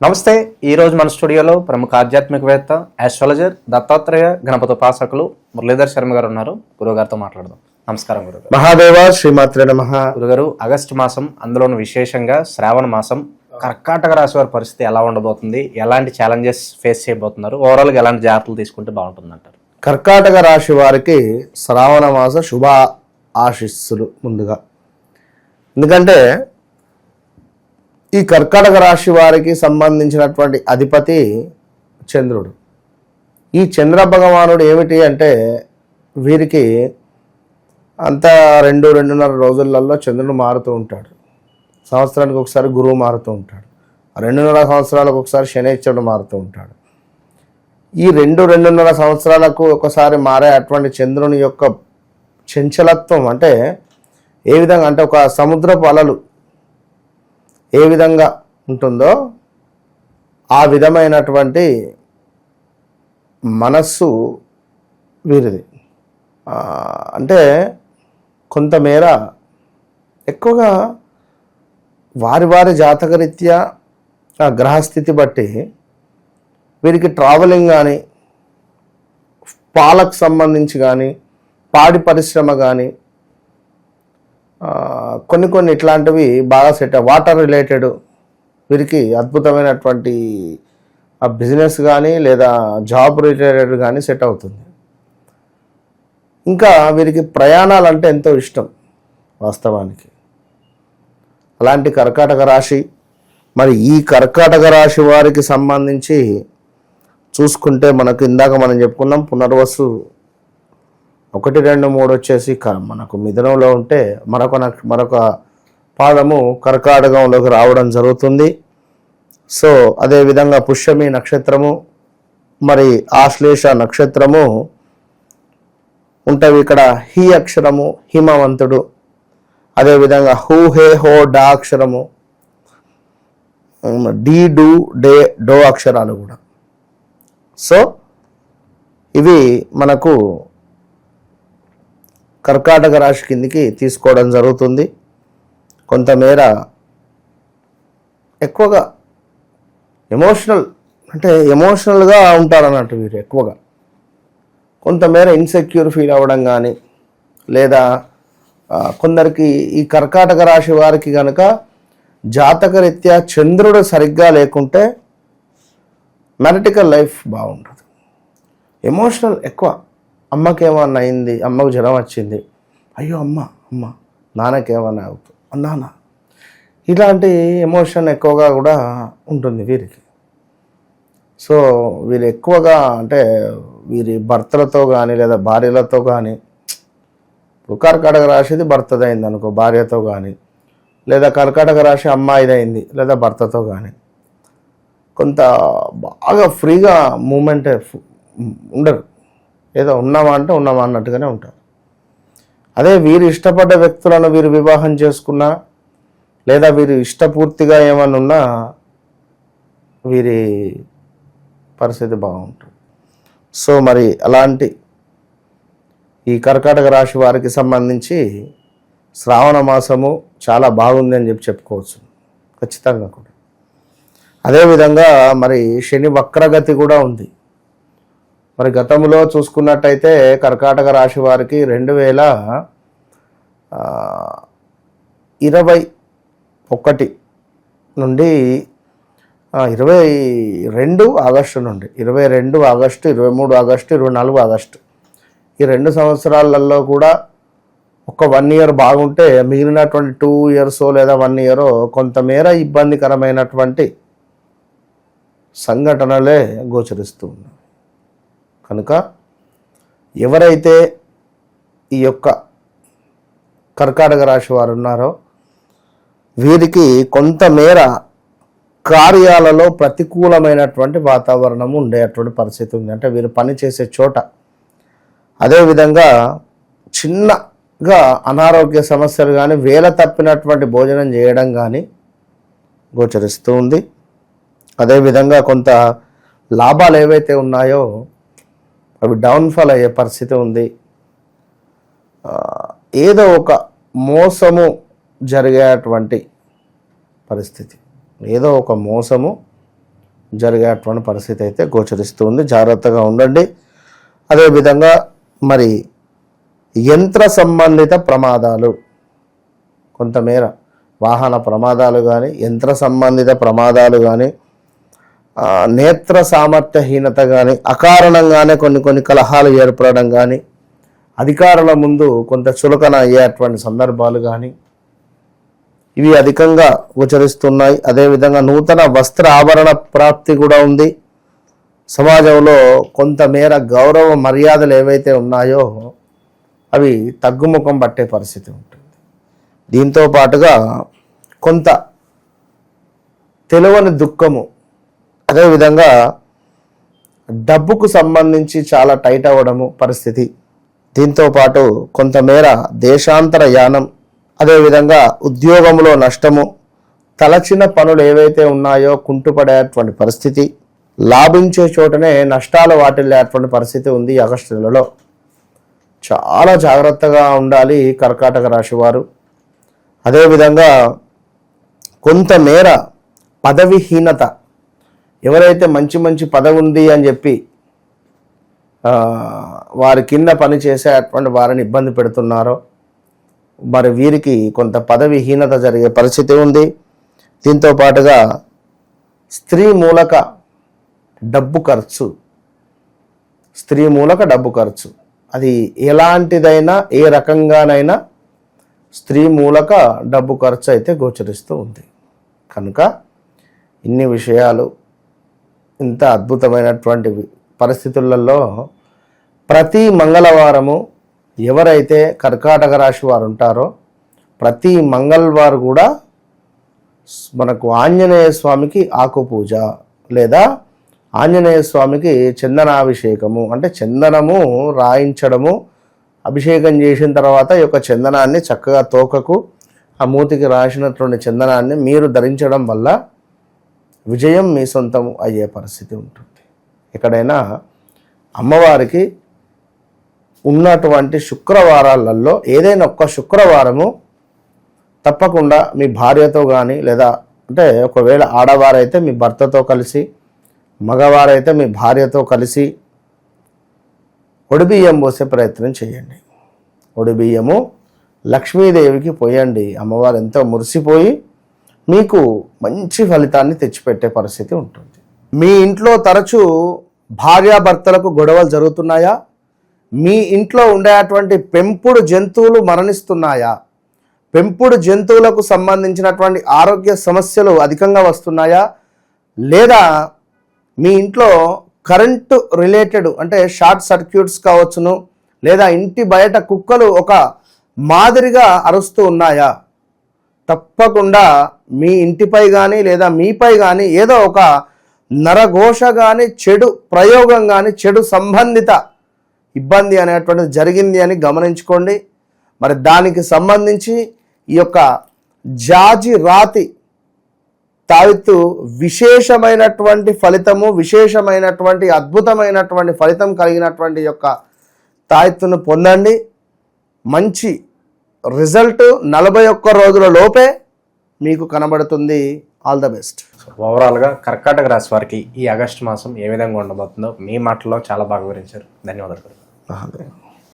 నమస్తే. ఈరోజు మన స్టూడియోలో ప్రముఖ ఆధ్యాత్మికవేత్త ఆస్ట్రాలజర్ దత్తాత్రేయ గణపతి ఉపాసకులు మురళీధర్ శర్మ గారు ఉన్నారు. గురుగారితో మాట్లాడదాం. నమస్కారం గురుగారు. మహాదేవ శ్రీమాత్రే నమః. గురుగారు, ఆగస్టు మాసం, అందులోను విశేషంగా శ్రావణ మాసం, కర్కాటక రాశి వారి పరిస్థితి ఎలా ఉండబోతుంది, ఎలాంటి ఛాలెంజెస్ ఫేస్ చేయబోతున్నారు, ఓవరాల్గా ఎలాంటి జాగ్రత్తలు తీసుకుంటే బాగుంటుంది అంటారు? కర్కాటక రాశి వారికి శ్రావణ మాస శుభ ఆశీస్సులు ముందుగా. ఎందుకంటే ఈ కర్కాటక రాశి వారికి సంబంధించినటువంటి అధిపతి చంద్రుడు. ఈ చంద్ర భగవానుడు ఏమిటి అంటే వీరికి అంతా 2-2.5 రోజులలో చంద్రుడు మారుతూ ఉంటాడు. సంవత్సరానికి ఒకసారి గురువు మారుతూ ఉంటాడు. 2.5 సంవత్సరాలకు ఒకసారి శనైశ్వరుడు మారుతూ ఉంటాడు. ఈ 2-2.5 సంవత్సరాలకు ఒకసారి మారే అటువంటి చంద్రుని యొక్క చంచలత్వం అంటే ఏ విధంగా అంటే ఒక సముద్రపు అలలు ఏ విధంగా ఉంటుందో ఆ విధమైనటువంటి మనస్సు వీరిది. అంటే కొంతమేర ఎక్కువగా వారి జాతకరీత్యా ఆ గ్రహస్థితి బట్టి వీరికి ట్రావెలింగ్ కానీ, పాలకు సంబంధించి కానీ, పాడి పరిశ్రమ కానీ, కొన్ని ఇట్లాంటివి బాగా సెట్. వాటర్ రిలేటెడ్ వీరికి అద్భుతమైనటువంటి ఆ బిజినెస్ కానీ లేదా జాబ్ రిలేటెడ్ కానీ సెట్ అవుతుంది. ఇంకా వీరికి ప్రయాణాలు అంటే ఎంతో ఇష్టం వాస్తవానికి. అలాంటి కర్కాటక రాశి, మరి ఈ కర్కాటక రాశి వారికి సంబంధించి చూసుకుంటే మనకు ఇందాక మనం చెప్పుకున్నాం పునర్వసు 1, 2, 3 వచ్చేసి మనకు మిథునంలో ఉంటే మరొక పాదము కర్కాటకంలోకి రావడం జరుగుతుంది. సో అదేవిధంగా పుష్యమి నక్షత్రము, మరి ఆశ్లేష నక్షత్రము ఉంటవి. ఇక్కడ హి అక్షరము హిమవంతుడు, అదేవిధంగా హూ హే హో డా అక్షరము, డి డు డే డో అక్షరాలు కూడా. సో ఇవి మనకు కర్కాటక రాశి కిందికి తీసుకోవడం జరుగుతుంది. కొంతమేర ఎక్కువగా ఎమోషనల్గా ఉంటారన్నట్టు వీరు. ఎక్కువగా కొంతమేర ఇన్సెక్యూర్ ఫీల్ అవ్వడం కానీ, లేదా కొందరికి ఈ కర్కాటక రాశి వారికి కనుక జాతకరీత్యా చంద్రుడు సరిగ్గా లేకుంటే మ్యారిటికల్ లైఫ్ బాగుంటుంది. ఎమోషనల్ ఎక్కువ. అమ్మకేమన్నా అయింది, అమ్మకు జ్వరం వచ్చింది, అయ్యో అమ్మ నాన్నకేమన్నా అవుతుంది, నాన్న, ఇలాంటి ఎమోషన్ ఎక్కువగా కూడా ఉంటుంది వీరికి. సో వీరు ఎక్కువగా అంటే వీరి భర్తలతో కానీ లేదా భార్యలతో కానీ, ఇప్పుడు కర్కాటక రాశిది భర్తదైంది అనుకో భార్యతో కానీ, లేదా కర్కాటక రాశి అమ్మాయిదైంది లేదా భర్తతో కానీ, కొంత బాగా ఫ్రీగా మూమెంట్ ఉండరు. ఏదో ఉన్నామా అంటే ఉన్నామా అన్నట్టుగానే ఉంటారు. అదే వీరు ఇష్టపడ్డ వ్యక్తులను వీరు వివాహం చేసుకున్నా, లేదా వీరు ఇష్టపూర్తిగా ఏమన్నా ఉన్నా వీరి పరిస్థితి బాగుంటుంది. సో మరి అలాంటి ఈ కర్కాటక రాశి వారికి సంబంధించి శ్రావణ మాసము చాలా బాగుంది అని చెప్పుకోవచ్చు ఖచ్చితంగా కూడా. అదేవిధంగా మరి శని వక్రగతి కూడా ఉంది. మరి గతంలో చూసుకున్నట్టయితే కర్కాటక రాశి వారికి 2021 నుండి 22 ఆగస్టు నుండి 22 ఆగస్టు, 23 ఆగస్టు, 24 ఆగస్టు ఈ 2 సంవత్సరాలలో కూడా ఒక 1 ఇయర్ బాగుంటే మిగిలినటువంటి 2 ఇయర్స్ లేదా 1 ఇయర్ కొంతమేర ఇబ్బందికరమైనటువంటి సంఘటనలే గోచరిస్తూ ఉన్నాయి. కనుక ఎవరైతే ఈ యొక్క కర్కాటక రాశి వారు ఉన్నారో వీరికి కొంతమేర కార్యాలలో ప్రతికూలమైనటువంటి వాతావరణం ఉండేటువంటి పరిస్థితి ఉంది. అంటే వీరు పనిచేసే చోట, అదేవిధంగా చిన్నగా అనారోగ్య సమస్యలు కానీ, వేల తప్పినటువంటి భోజనం చేయడం కానీ గోచరిస్తూ ఉంది. అదేవిధంగా కొంత లాభాలు ఏవైతే ఉన్నాయో అవి డౌన్ఫాల్ అయ్యే పరిస్థితి ఉంది. ఏదో ఒక మోసము జరిగేటువంటి పరిస్థితి, ఏదో ఒక మోసము జరిగేటువంటి పరిస్థితి అయితే గోచరిస్తూ ఉంది. జాగ్రత్తగా ఉండండి. అదేవిధంగా మరి యంత్ర సంబంధిత ప్రమాదాలు, కొంతమేర వాహన ప్రమాదాలు కానీ, యంత్ర సంబంధిత ప్రమాదాలు కానీ, నేత్ర సామర్థ్యహీనత కానీ, అకారణంగానే కొన్ని కలహాలు ఏర్పడడం కానీ, అధికారుల ముందు కొంత చులకన అయ్యేటువంటి సందర్భాలు కానీ ఇవి అధికంగా గోచరిస్తున్నాయి. అదేవిధంగా నూతన వస్త్ర ఆభరణ ప్రాప్తి కూడా ఉంది. సమాజంలో కొంతమేర గౌరవ మర్యాదలు ఏవైతే ఉన్నాయో అవి తగ్గుముఖం పట్టే పరిస్థితి ఉంటుంది. దీంతో పాటుగా కొంత తెలియని దుఃఖము, అదేవిధంగా డబ్బుకు సంబంధించి చాలా టైట్ అవ్వడము పరిస్థితి. దీంతో పాటు కొంతమేర దేశాంతర యానం, అదేవిధంగా ఉద్యోగంలో నష్టము, తలచిన పనులు ఏవైతే ఉన్నాయో కుంటుపడేటువంటి పరిస్థితి, లాభించే చోటనే నష్టాలు వాటిల్లేటువంటి పరిస్థితి ఉంది. ఈ ఆగస్టు నెలలో చాలా జాగ్రత్తగా ఉండాలి కర్కాటక రాశి వారు. అదేవిధంగా కొంతమేర పదవిహీనత, ఎవరైతే మంచి పదవి ఉంది అని చెప్పి వారి కింద పని చేసేటువంటి వారిని ఇబ్బంది పెడుతున్నారో మరి వీరికి కొంత పదవిహీనత జరిగే పరిస్థితి ఉంది. దీంతో పాటుగా స్త్రీ మూలక డబ్బు ఖర్చు, అది ఎలాంటిదైనా ఏ రకంగానైనా స్త్రీ మూలక డబ్బు ఖర్చు అయితే గోచరిస్తూ ఉంది. కనుక ఇన్ని విషయాలు, ఇంత అద్భుతమైనటువంటి పరిస్థితులలో ప్రతి మంగళవారము ఎవరైతే కర్కాటక రాశి వారు ఉంటారో ప్రతి మంగళవారం కూడా మనకు ఆంజనేయ స్వామికి ఆకు పూజ లేదా ఆంజనేయ స్వామికి చందనాభిషేకము, అంటే చందనము రాయించడము, అభిషేకం చేసిన తర్వాత ఈ యొక్క చందనాన్ని చక్కగా తోకకు ఆ మూతికి రాసినటువంటి చందనాన్ని మీరు ధరించడం వల్ల విజయం మీ సొంతము అయ్యే పరిస్థితి ఉంటుంది. ఎక్కడైనా అమ్మవారికి ఉన్నటువంటి శుక్రవారాలలో ఏదైనా ఒక్క శుక్రవారము తప్పకుండా మీ భార్యతో కానీ, లేదా అంటే ఒకవేళ ఆడవారైతే మీ భర్తతో కలిసి, మగవారైతే మీ భార్యతో కలిసి ఒడిబియ్యం పోసే ప్రయత్నం చేయండి. ఒడిబియ్యము లక్ష్మీదేవికి పోయండి. అమ్మవారు ఎంతో మురిసిపోయి మీకు మంచి ఫలితాన్ని తెచ్చిపెట్టే పరిస్థితి ఉంటుంది. మీ ఇంట్లో తరచూ భార్యాభర్తలకు గొడవలు జరుగుతున్నాయా? మీ ఇంట్లో ఉండేటువంటి పెంపుడు జంతువులు మరణిస్తున్నాయా? పెంపుడు జంతువులకు సంబంధించినటువంటి ఆరోగ్య సమస్యలు అధికంగా వస్తున్నాయా? లేదా మీ ఇంట్లో కరెంటు రిలేటెడ్ అంటే షార్ట్ సర్క్యూట్స్ కావచ్చును, లేదా ఇంటి బయట కుక్కలు ఒక మాదిరిగా అరుస్తూ ఉన్నాయా? తప్పకుండా మీ ఇంటిపై కానీ లేదా మీపై కానీ ఏదో ఒక నరఘోష కానీ, చెడు ప్రయోగం కానీ, చెడు సంబంధిత ఇబ్బంది అనేటువంటిది జరిగింది అని గమనించుకోండి. మరి దానికి సంబంధించి ఈ యొక్క జాజి రాతి తావిత్తు విశేషమైనటువంటి ఫలితము, విశేషమైనటువంటి అద్భుతమైనటువంటి ఫలితం కలిగినటువంటి యొక్క తావిత్తును పొందండి. మంచి రిజల్ట్ 41 రోజుల లోపే మీకు కనబడుతుంది. All the best. ఓవరాల్గా కర్కాటక రాశి వారికి ఈ ఆగస్టు మాసం ఏ విధంగా ఉండబోతుందో మీ మాటల్లో చాలా బాగా వివరించారు. ధన్యవాదాలు.